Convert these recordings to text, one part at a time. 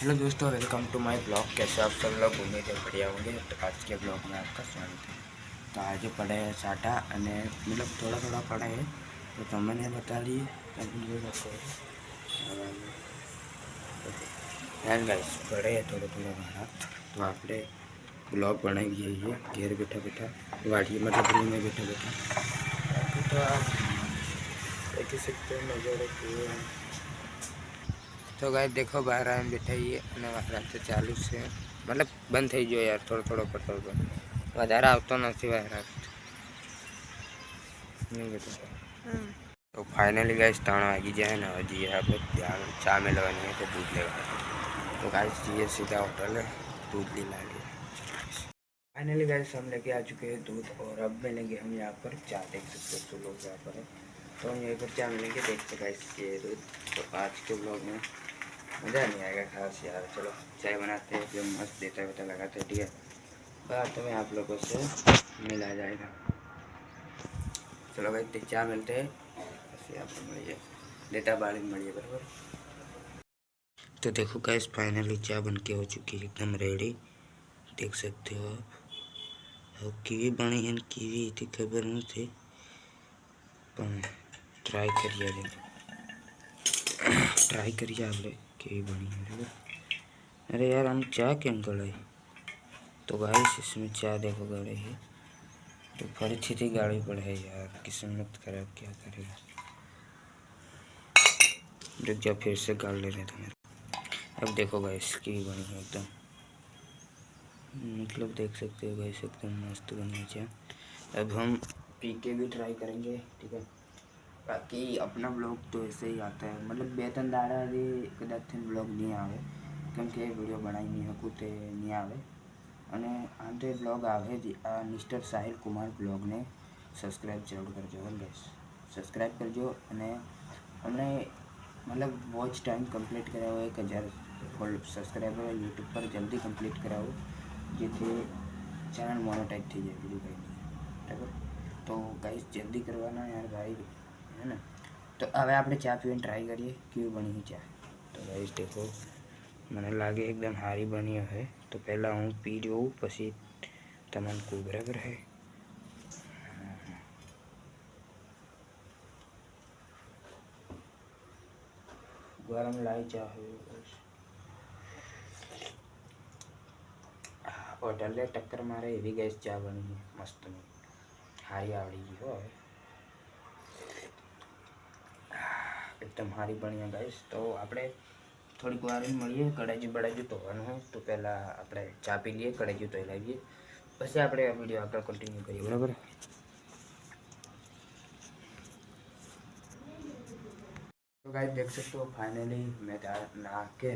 Hello दोस्तों, welcome to my blog. कैसे आप सब लोग? उम्मीद है बढ़िया होंगे। तो आज के ब्लॉग में आपका स्वागत है। तो आज पढ़े है साटा અને मतलब थोड़ा थोड़ा पढ़े है तो તમને बता दी गाइस पढ़े है थोड़ा थोड़ा मारा। तो आपने ब्लॉग बनाई है घेर बैठा बैठा वाड़ी मतलब रूम में बैठा बैठा। तो आप देख सकते हो नज़ारे। तो गाय देखो बहार आम बैठा है वाहरात चालू से मतलब बंद थी गयो यार थोड़ो थोड़ो पड़तो तो વધારે આવતો નથી વાહરાત नहीं बेटा। तो फाइनली गाइस 3 वागी जाए ना हजी આપણે ચા મેળવાની है तो दूध लेवा। तो गाइस ये सीधा होटल है दूध ले लाएंगे। फाइनली गाइस हम लेके आ चुके हैं दूध और अब मिलेंगे हम यहाँ पर चाय। देख सकते हो लोग यहाँ पर है तो हम यहीं पर चाय मिलेंगे। देखते गाइस ये दूध। तो आज के ब्लॉग में मज़ा नहीं आएगा खास यार। चलो चाय बनाते हैं जो मस्त देता वेता लगाते हैं। ठीक है बात में आप लोगों से मिला जाएगा। चलो भाई चाय मिलते हैं પછી આપણે મળીએ देता बाड़ी में મળીએ बराबर। तो देखो गाइस फाइनली चाय बन के हो चुकी है एकदम रेडी। देख सकते हो अब कीवी बनी है कीवी थी खबर नहीं ट्राई करिए ट्राई करिए आप कीवी बनी है बराबर। अरे यार हम चाय केम गड़ाई। तो गाइस इसमें चाय देखो गड़े है तो फरीथी गाड़ी पड़े है यार किस्मत खराब क्या करेगा। रुक जा फिर से गाड़ ले रहे थे मेरे। अब देखो गाइस की बनी है एकदम मतलब देख सकते हो गाइस एकदम मस्त बनी है चाय। अब हम पी के भी ट्राई करेंगे। ठीक है बाकी अपना ब्लॉग तो ऐसे ही आता है मतलब बेतन दाड़ा अभी कदाच ब्लॉग नहीं आवे केम के वीडियो बनाई नहीं सकूँ तो नहीं आवे। અને આમ તો બ્લોગ આવે જ આ મિસ્ટર સાહિલ કુમાર બ્લોગને સબસ્ક્રાઈબ જરૂર કરજો ગાઈસ સબસ્ક્રાઈબ કરજો અને हमने मतलब वॉच टाइम कंप्लीट कराओ 1000 सब्सक्राइबर यूट्यूब पर जल्दी कंप्लीट कराओ જેથી ચેનल मोनेटाइज थी जाए બીજું કંઈ નહીં બરાબર। तो गाइस जल्दी करवाना यार भाई है ना। तो હવે આપણે ચા પીને ટ્રાય કરીએ કેવી બની છે ચા। તો ગાइस देखो મને લાગે एकदम हारी बनी है। तो पहला हूँ पी जो पी तमन को बराबर है। गरम लाई चाहे होटल टक्कर मारे एवी गैस चा बनी है मस्त में हारी आवड़ी गई हो एकदम हारी बनी है गाइस। तो આપણે થોડીક વાર મળીએ કડાજી બડાજી ધોવાનું હોય તો પહેલાં આપણે ચા પી લઈએ કડાજી ધોઈ લાવીએ પછી આપણે આ વિડીયો આગળ કન્ટિન્યુ કરીએ બરાબર। तो गाइस देख सकते हो फाइनली मैं नहा के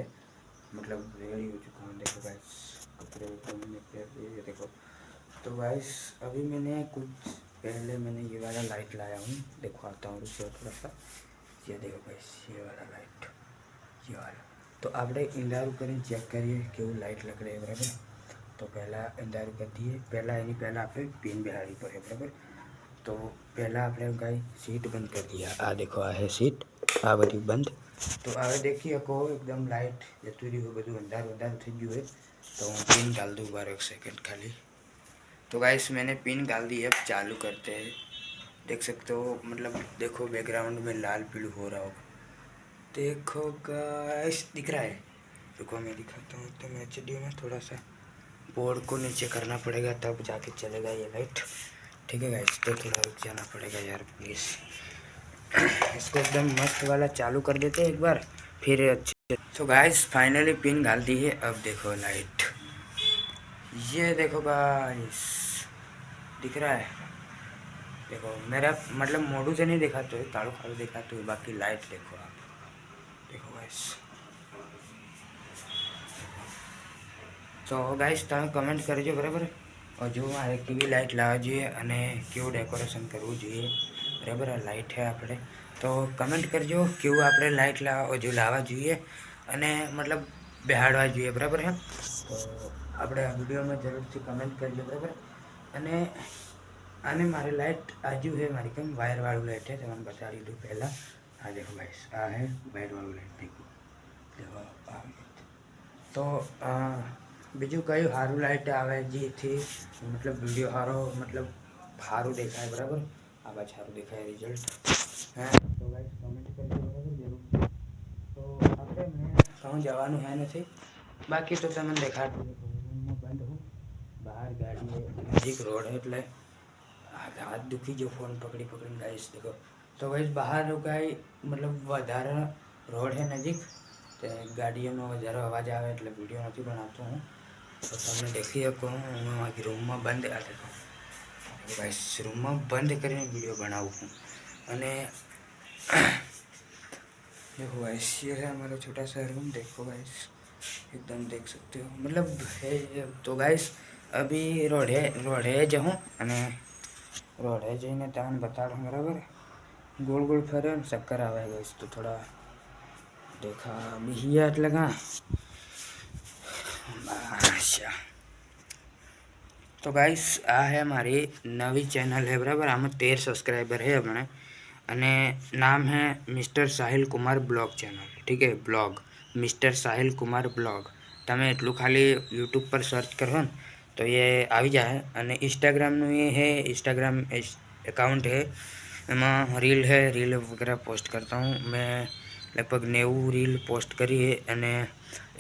मतलब रेडी हो चुका हूँ। देखो गाइस कपड़े निकले ये देखो। तो गाइस अभी मैंने कुछ पहले मैंने ये वाला लाइट लाया हूँ देखो आता हूँ रुको थोड़ा सा। ये देखो गाइस ये वाला लाइट ये वाला। तो આપણે અંધારું કરીને ચેક કરીએ કેવું લાઇટ લગડે બરાબર। તો પહેલાં અંધારું કરી દઈએ પહેલાં એની પહેલાં આપણે પિન બેહાડવી પડે બરાબર। तो पहला આપણે ગાઈ सीट बंद कर दिया आ देखो आ है सीट आ बड़ी बंद। तो હવે देखिए को एकदम लाइट जती रही हो બધું અંધારું અંધારું થઈ ગયું है। तो હું पिन डाल दूँ बार एक सेकंड खाली। तो गाइस मैंने पिन डाल दी अब चालू करते हैं। देख सकते हो मतलब देखो बैकग्राउंड में लाल पीलू हो रहा होगा देखो गाइस दिख रहा है। रुको मैं दिखाता हूँ तो मैं एचडी में थोड़ा सा बोर्ड को नीचे करना पड़ेगा तब जाके चलेगा ये लाइट। ठीक है गाइस तो थोड़ा रुक जाना पड़ेगा यार प्लीज़। इसको एकदम मस्त वाला चालू कर देते हैं एक बार फिर अच्छे। तो गाइस फाइनली पिन डाल दी है अब देखो लाइट ये देखो गाइस दिख रहा है। देखो मेरा मतलब मोड़ू से नहीं दिखाते हो कालू कालू दिखाते हो बाकी लाइट देखो आप देखो गाइस। तो गाइस તમે કમેન્ટ કરજો બરાબર। જો મારે કેવી લાઇટ લાવવા જોઈએ અને કેવું ડેકોરેશન કરવું જોઈએ બરાબર। આ લાઇટ છે આપણે તો કમેન્ટ કરજો કેવું આપણે લાઇટ લાવવા જોઈએ અને મતલબ બેહાડવા જોઈએ બરાબર है। તો આપણે આ વિડીયોમાં જરૂરથી કમેન્ટ કરજો બરાબર। અને આને મારે લાઇટ આજુ है મારી કેમ વાયર વાળું લાઇટ है તમને બતાડી દઉં પહેલાં। આ देखो गाइस आ है वायर वाળું लाइट देखो देखो आ તો બીજું કયું સારું લાઇટ આવે જેથી મતલબ વિડીયો સારો મતલબ સારું દેખાય બરાબર. આ બાજુ સારું દેખાય રિઝલ્ટ. હા તો ગાઈસ કમેન્ટ કરજો બરાબર જરૂર. તો આપણે મેં કહું જવાનું હે નથી, બાકી તો તમને દેખાડતું રૂમમાં બંધ હું બહાર ગાડી નજીક રોડ એટલે હાથ દુખી ગયો ફોન પકડી પકડીને ગાઈસ દેખો. તો ગાઈસ બહાર કાંઈ મતલબ વધારે રોડ હે નજીક તે ગાડીઓનો વધારે અવાજ આવે એટલે વિડીયો નથી બનાવતો હું. તો તમે દેખી શકો હું મારી રૂમમાં બંધ ગાઈસ રૂમમાં બંધ કરીને વિડીયો બનાવું છું. અને देखो गाइस ये है हमारा छोटा सा रूम. देखो गाइस एकदम देख सकते हो मतलब है. तो गाइस अभी रोडे जाऊँ અને રોડે જઈને તમને બતાડું બરાબર. ગોળ ગોળ ફરે ને ચક્કર આવે ગાઈસ તો થોડા દેખા બીહિયા એટલે કાં અચ્છા. તો ગાઈસ આ હે મારી નવી ચેનલ है बराबर. આમાં 13 સબસ્ક્રાઈબર है अपने અને नाम है mister Sahil Kumar blog channel. ठीक है blog mister Sahil Kumar blog. તમે એટલું ખાલી यूट्यूब पर सर्च करो ને तो ये આવી જાય. અને इंस्टाग्रामનું ये है इंस्टाग्राम अकाउंट है. એમાં રીલ है રીલ વગેरह પોસ્ટ करता हूँ मैं. લગભગ 90 રીલ પોસ્ટ કરી है અને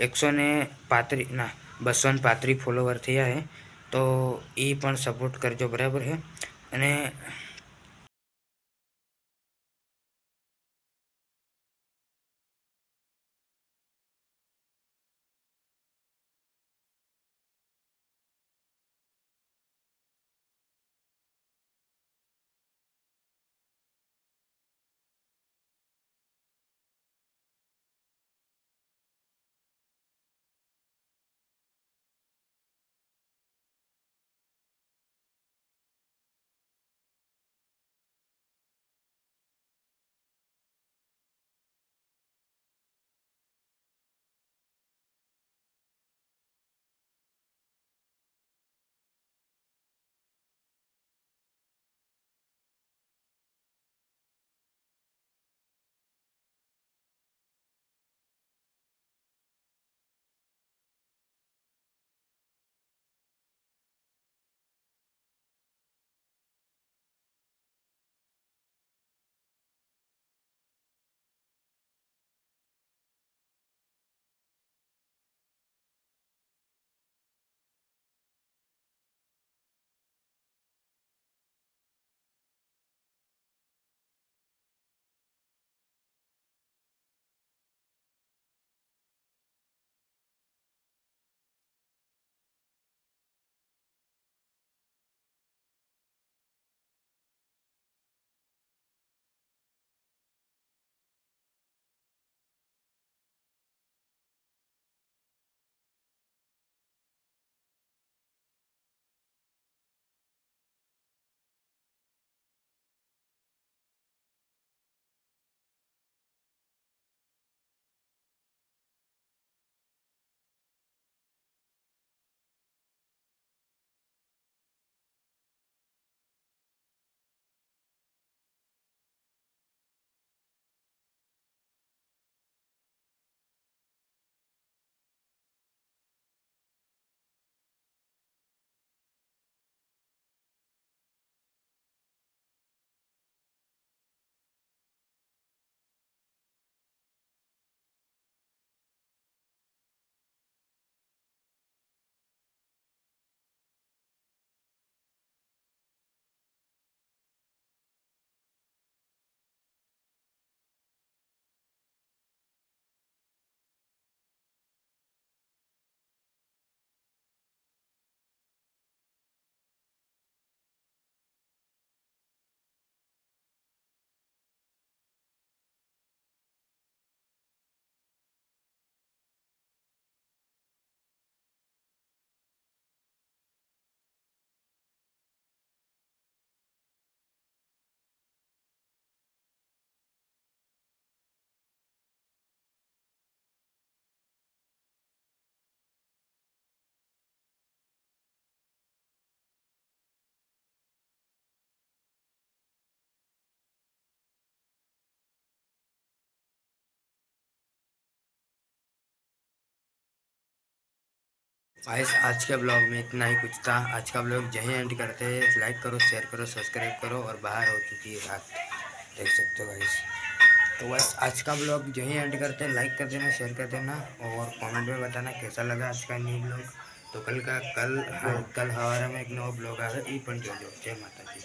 135 ના 235 ફોલોવર થયા है. તો એ પણ સપોર્ટ કરજો બરાબર છે. અને गाइस आज के ब्लॉग में इतना ही कुछ था। आज का ब्लॉग यहीं एंड करते हैं। लाइक करो, शेयर करो, सब्सक्राइब करो। और बाहर हो चुकी है रात, देख सकते हो गाइस। तो बस आज का ब्लॉग यहीं एंड करते हैं। लाइक कर देना, शेयर कर देना और कमेंट में बताना कैसा लगा आज का न्यू ब्लॉग। तो कल हमारे में एक नया ब्लॉग आएगा। ई पण जो जय माता दी।